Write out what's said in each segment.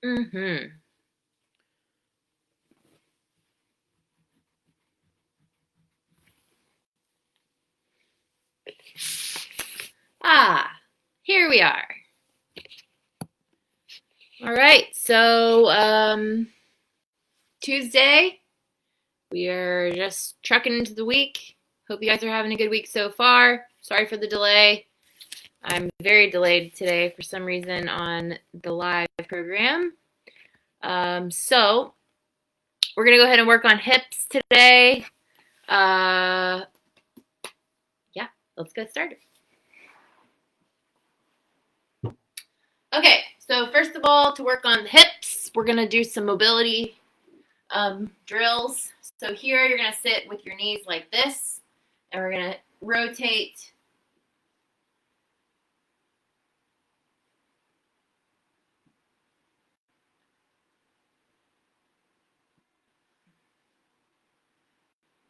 Mm-hmm. Here we are. All right, so Tuesday, we are just trucking into the week. Hope you guys are having a good week so far. Sorry for the delay. I'm very delayed today for some reason on the live program. So we're gonna go ahead and work on hips today. Yeah, let's get started. Okay, so first of all, to work on the hips, we're gonna do some mobility drills. So here you're gonna sit with your knees like this, and we're gonna rotate.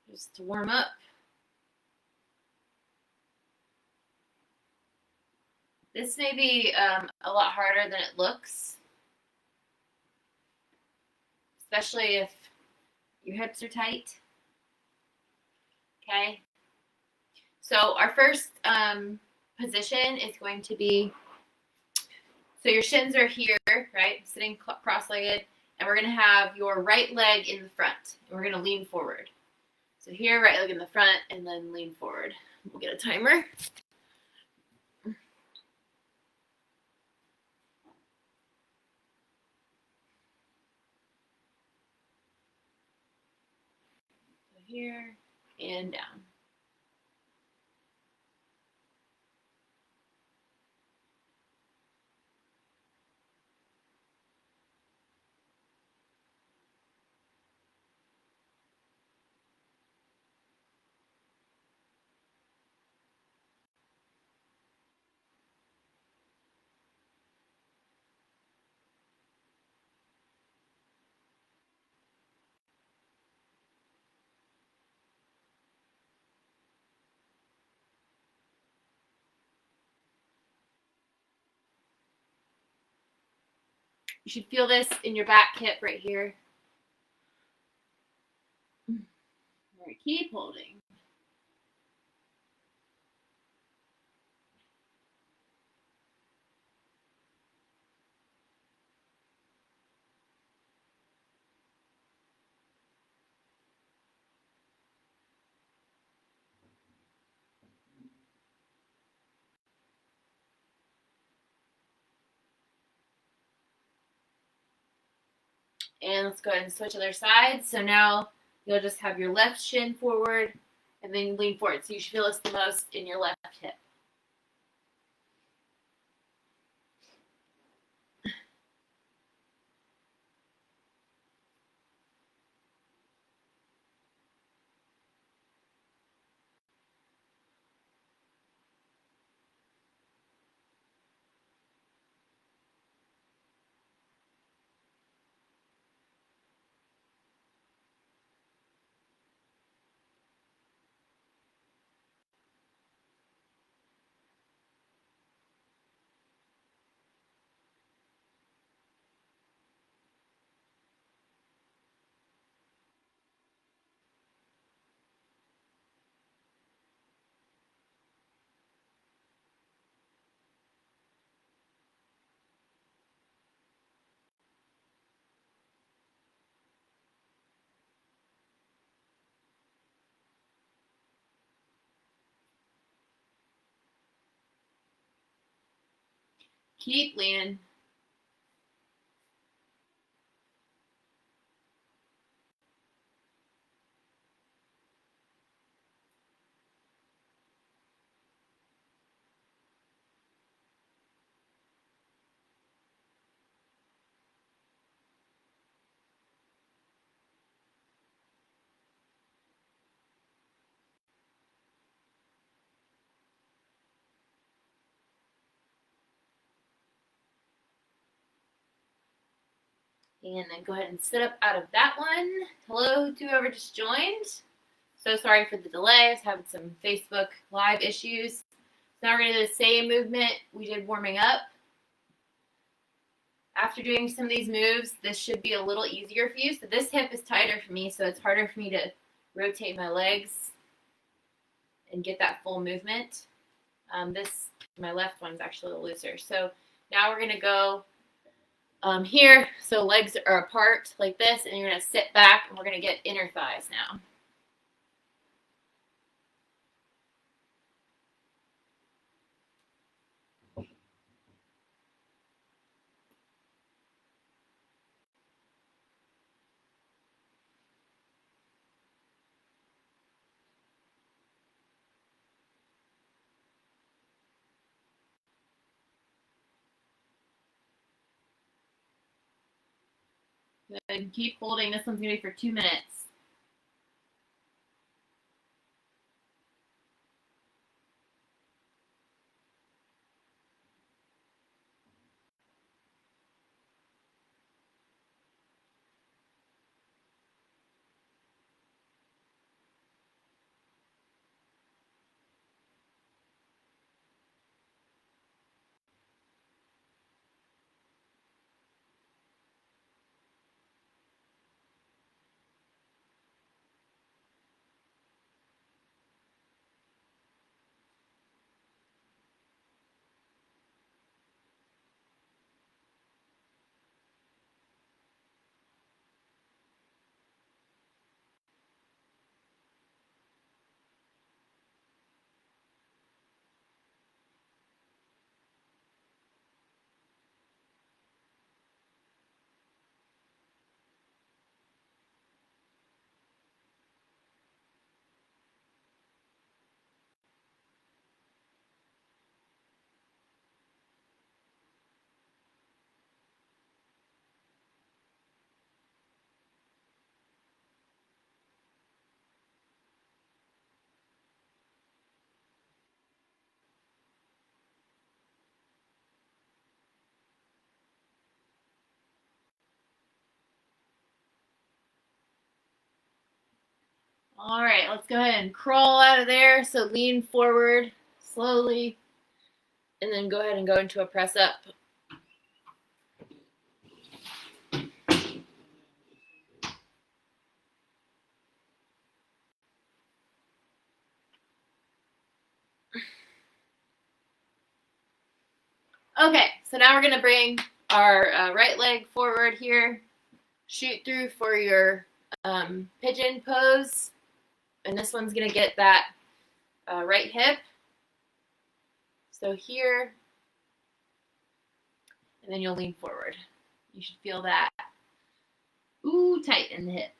Just to warm up. This may be a lot harder than it looks, especially if your hips are tight. Okay. So our first position is going to be, so your shins are here, right? Sitting cross-legged, and we're going to have your right leg in the front, and we're going to lean forward. So here, right leg in the front, and then lean forward. We'll get a timer. So here and down. You should feel this in your back hip right here. All right, keep holding. And let's go ahead and switch other sides. So now you'll just have your left shin forward and then lean forward. So you should feel this the most in your left hip. Keep leaning. And then go ahead and sit up out of that one. Hello to whoever just joined. So sorry for the delay. I was having some Facebook Live issues. So now we're going to do the same movement we did warming up. after doing some of these moves, this should be a little easier for you. So this hip is tighter for me, so it's harder for me to rotate my legs and get that full movement. My left one's actually a little looser. So now we're gonna go here. So legs are apart like this, and you're gonna sit back, and we're gonna get inner thighs now. Good. Keep holding. This one's gonna be for 2 minutes. All right, let's go ahead and crawl out of there. So lean forward slowly, and then go ahead and go into a press up. Okay, so now we're gonna bring our right leg forward here, shoot through for your pigeon pose, and this one's gonna get that right hip. So here, and then you'll lean forward. You should feel that tight in the hip.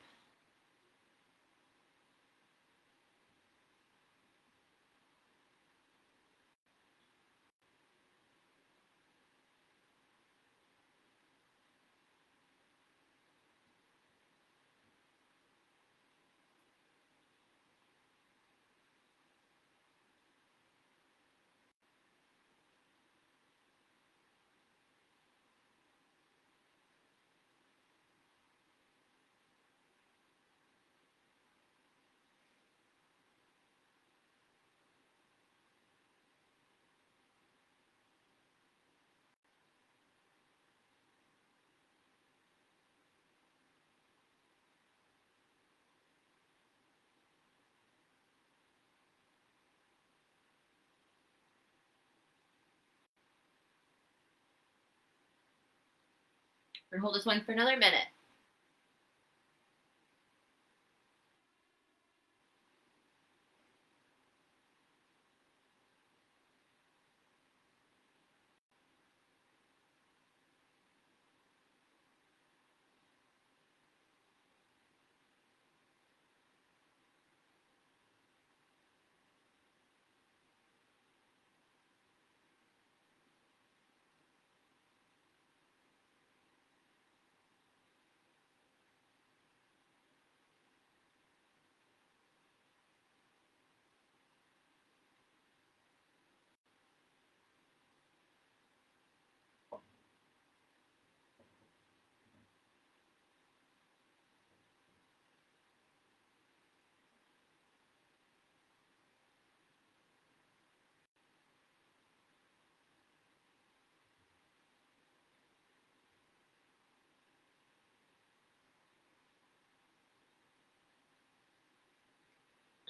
We're gonna hold this one for another minute.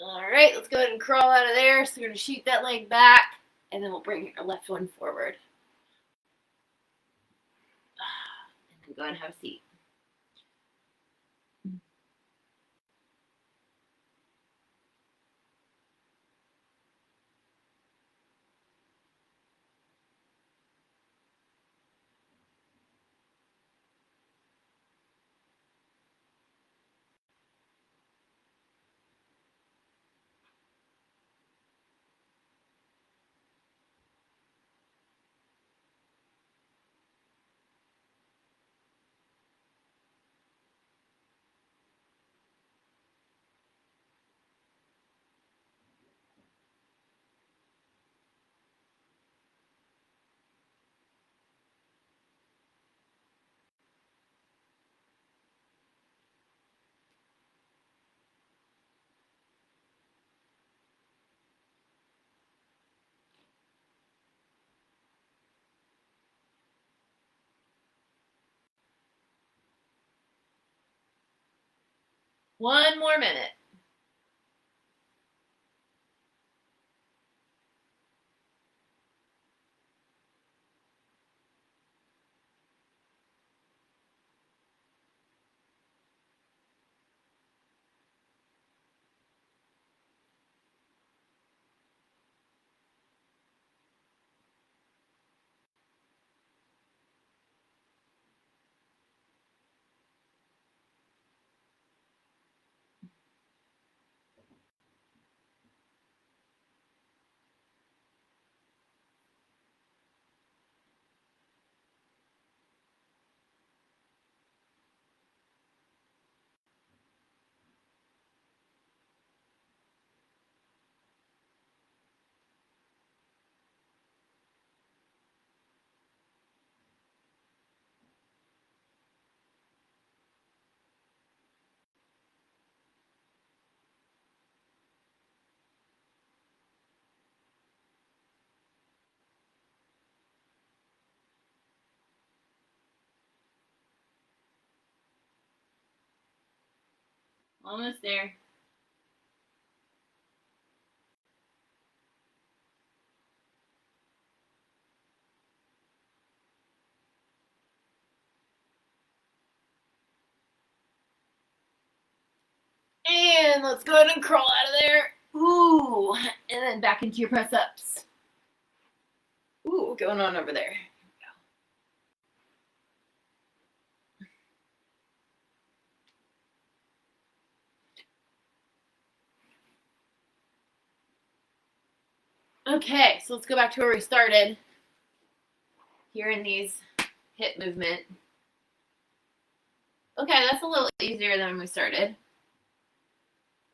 All right, let's go ahead and crawl out of there. So we're going to shoot that leg back, and then we'll bring our left one forward. And then go ahead and have a seat. One more minute. Almost there. And let's go ahead and crawl out of there. Ooh, and then back into your press-ups. Ooh, what's going on over there? Okay, so let's go back to where we started. Here in these hip movement. Okay, that's a little easier than when we started.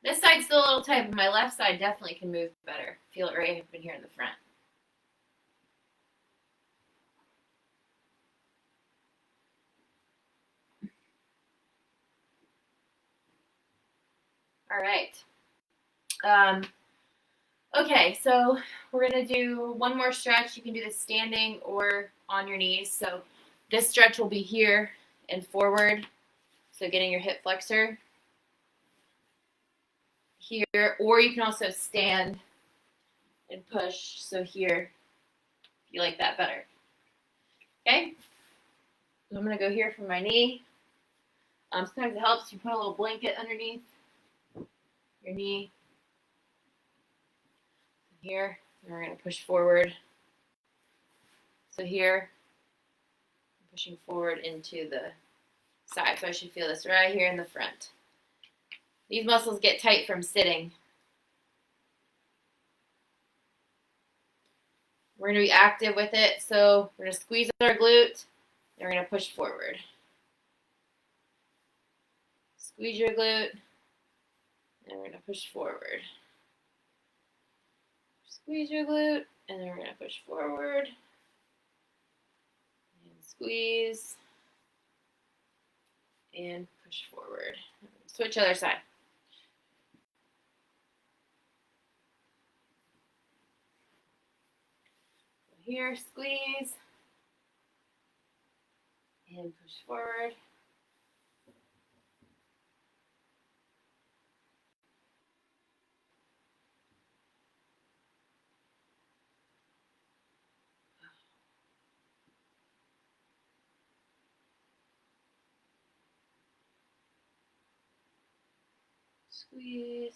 This side's still a little tight, but my left side definitely can move better. Feel it right up in here in the front. All right. Okay, so we're going to do one more stretch. You can do this standing or on your knees. So this stretch will be here and forward. So getting your hip flexor here, or you can also stand and push. So here, if you like that better. Okay, so I'm going to go here from my knee. Sometimes it helps you put a little blanket underneath your knee. Here, and we're going to push forward. So here, I'm pushing forward into the side. So I should feel this right here in the front. These muscles get tight from sitting. We're going to be active with it. So we're going to squeeze our glute, and we're going to push forward. Squeeze your glute, and we're going to push forward. Squeeze your glute, and then we're going to push forward. And squeeze, and push forward. Switch other side. Here, squeeze, and push forward. Squeeze.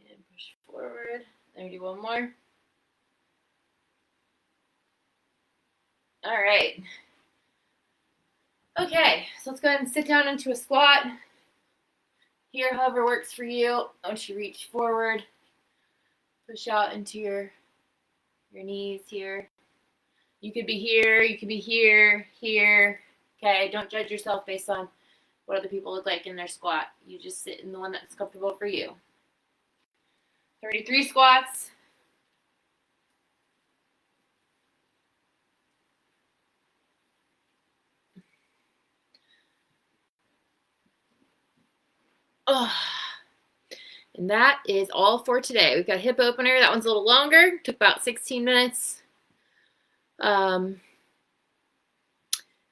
And push forward. Then we do one more. All right. Okay, so let's go ahead and sit down into a squat. Here, however works for you. I want you to reach forward. Push out into your knees here. You could be here, you could be here, here. Okay, don't judge yourself based on what other people look like in their squat. You just sit in the one that's comfortable for you. 33 squats. Oh. And that is all for today. We've got a hip opener. That one's a little longer. Took about 16 minutes.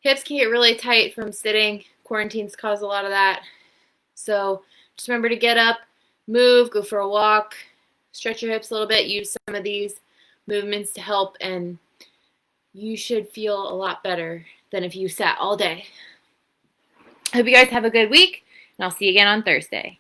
Hips can get really tight from sitting. Quarantines cause a lot of that. So just remember to get up, move, go for a walk, stretch your hips a little bit, use some of these movements to help, and you should feel a lot better than if you sat all day. I hope you guys have a good week, and I'll see you again on Thursday.